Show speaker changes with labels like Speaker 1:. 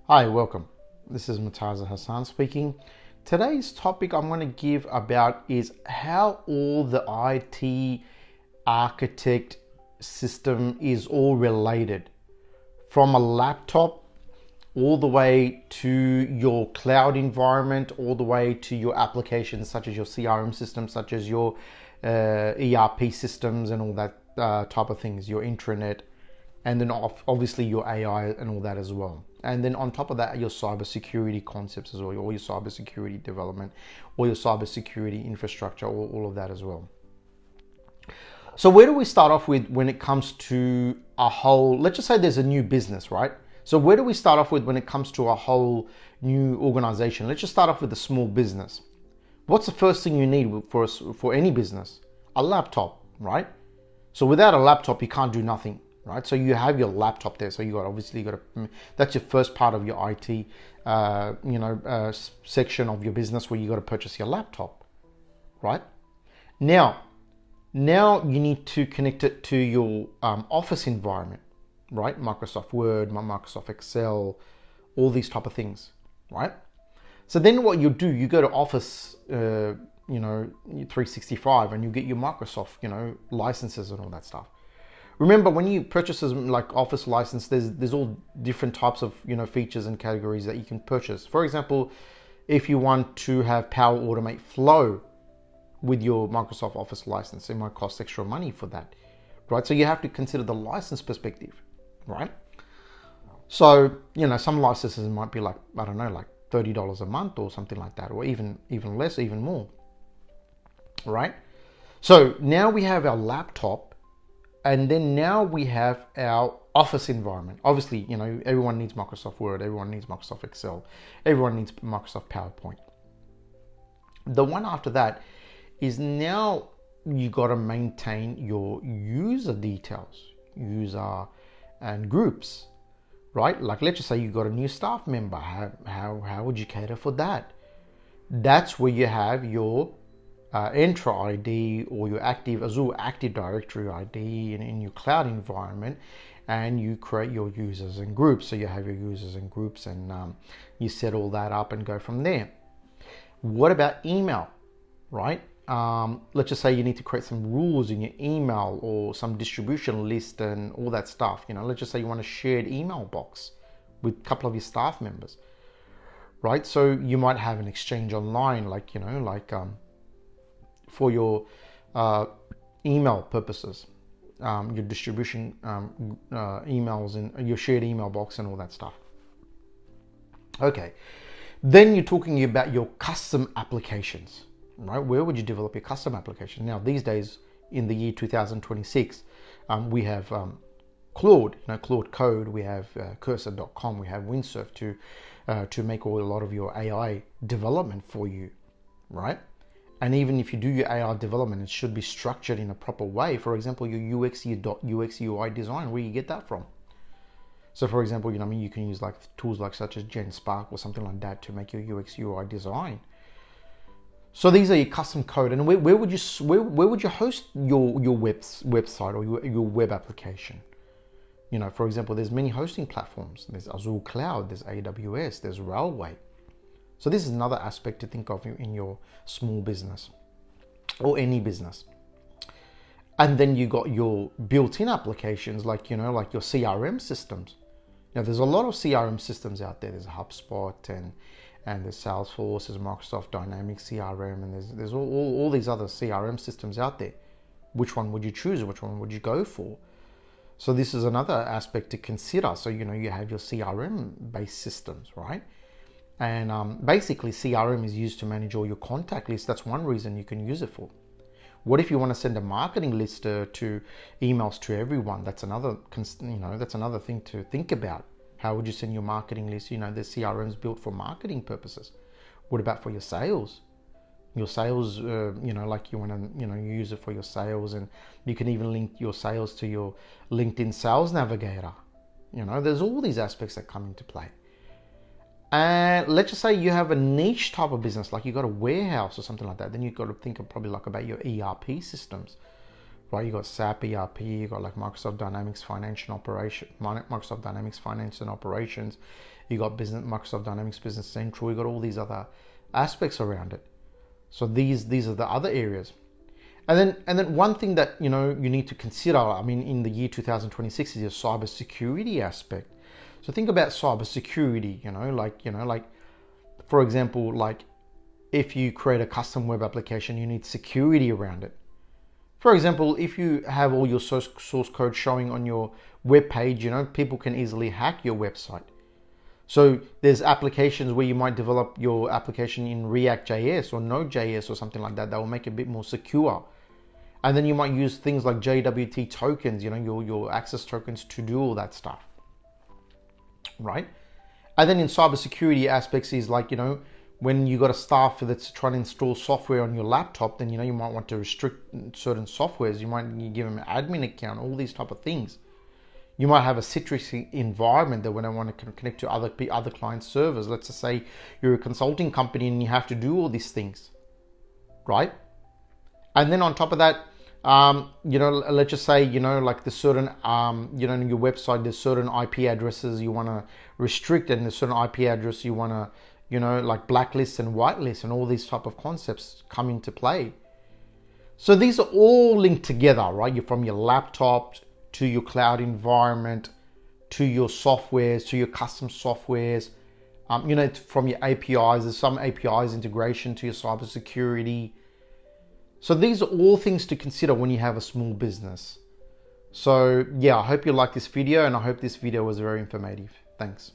Speaker 1: Hi, welcome. This is Murtaza Hassan speaking. Today's topic I'm going to give about is how all the IT architect system is all related, from a laptop all the way to your cloud environment, all the way to your applications such as your CRM systems, such as your ERP systems and all that type of things, your intranet, and then obviously your AI and all that as well. And then on top of that, your cybersecurity concepts as well, all your cybersecurity development, all your cybersecurity infrastructure, all of that as well. So where do we start off with when it comes to a whole, let's just say there's a new business, right? So where do we start off with when it comes to a whole new organization? Let's just start off with a small business. What's the first thing you need for any business? A laptop, right? So without a laptop, you can't do nothing, right? So you have your laptop there. So that's your first part of your IT, section of your business where you got to purchase your laptop, right? Now you need to connect it to your office environment, right? Microsoft Word, Microsoft Excel, all these type of things, right? So then what you do, you go to Office, 365, and you get your Microsoft, licenses and all that stuff. Remember, when you purchase like Office license, there's all different types of features and categories that you can purchase. For example, if you want to have Power Automate Flow with your Microsoft Office license, it might cost extra money for that, right? So you have to consider the license perspective, right? So some licenses might be like, I don't know, like $30 a month or something like that, or even less, even more, right? So now we have our laptop, and then now we have our office environment. Obviously, everyone needs Microsoft Word, everyone needs Microsoft Excel, everyone needs Microsoft PowerPoint. The one after that is now you got to maintain your user details, user and groups, right? Like, let's just say you got a new staff member. How would you cater for that? That's where you have your Entra ID or your Azure Active Directory ID in your cloud environment, and you create your users and groups. So you have your users and groups, and you set all that up and go from there. What about email, right? Let's just say you need to create some rules in your email or some distribution list and all that stuff. Let's just say you want a shared email box with a couple of your staff members, right? So you might have an exchange online, for your email purposes, your distribution emails and your shared email box and all that stuff. Okay, then you're talking about your custom applications, right? Where would you develop your custom application? Now, these days, in the year 2026, we have Claude, Claude Code. We have Cursor.com. We have Windsurf to make a lot of your AI development for you, right? And even if you do your AI development, it should be structured in a proper way. For example, your UX UI design, where you get that from. So for example, you can use like tools like such as GenSpark or something like that to make your UX UI design. So these are your custom code, and where would you host your website or your web application? For example, there's many hosting platforms. There's Azure Cloud, there's AWS, there's Railway. So this is another aspect to think of in your small business or any business. And then you got your built-in applications like your CRM systems. Now there's a lot of CRM systems out there. There's HubSpot and there's Salesforce, there's Microsoft Dynamics CRM, and there's all these other CRM systems out there. Which one would you choose? Which one would you go for? So this is another aspect to consider. So you have your CRM based systems, right? And basically CRM is used to manage all your contact lists. That's one reason you can use it for. What if you want to send a marketing list to emails to everyone? That's another thing to think about. How would you send your marketing list? The CRM's built for marketing purposes. What about for your sales? Your sales, like you want to, you use it for your sales, and you can even link your sales to your LinkedIn Sales Navigator. There's all these aspects that come into play. And let's just say you have a niche type of business, like you got a warehouse or something like that. Then you've got to think of probably like about your ERP systems, right? You got SAP ERP, you got like Microsoft Dynamics Microsoft Dynamics Finance and Operations, you got Microsoft Dynamics Business Central, you got all these other aspects around it. So these are the other areas. And then one thing that you need to consider, I mean, in the year 2026 is your cybersecurity aspect. So think about cybersecurity, like for example, like if you create a custom web application, you need security around it. For example, if you have all your source code showing on your web page, people can easily hack your website. So there's applications where you might develop your application in React.js or Node.js or something like that will make it a bit more secure. And then you might use things like JWT tokens, your access tokens to do all that stuff, right? And then in cybersecurity aspects is like, when you got a staff that's trying to install software on your laptop, then, you might want to restrict certain softwares. You might give them an admin account, all these type of things. You might have a Citrix environment that when I want to connect to other client servers, let's just say you're a consulting company and you have to do all these things, right? And then on top of that, let's just say, like the certain, in your website, there's certain IP addresses you want to restrict, and there's certain IP address you want to, like blacklist and whitelist, and all these type of concepts come into play. So these are all linked together, right? You're from your laptop to your cloud environment, to your softwares, to your custom softwares, from your APIs. There's some APIs integration to your cybersecurity. So these are all things to consider when you have a small business. So yeah, I hope you like this video, and I hope this video was very informative. Thanks.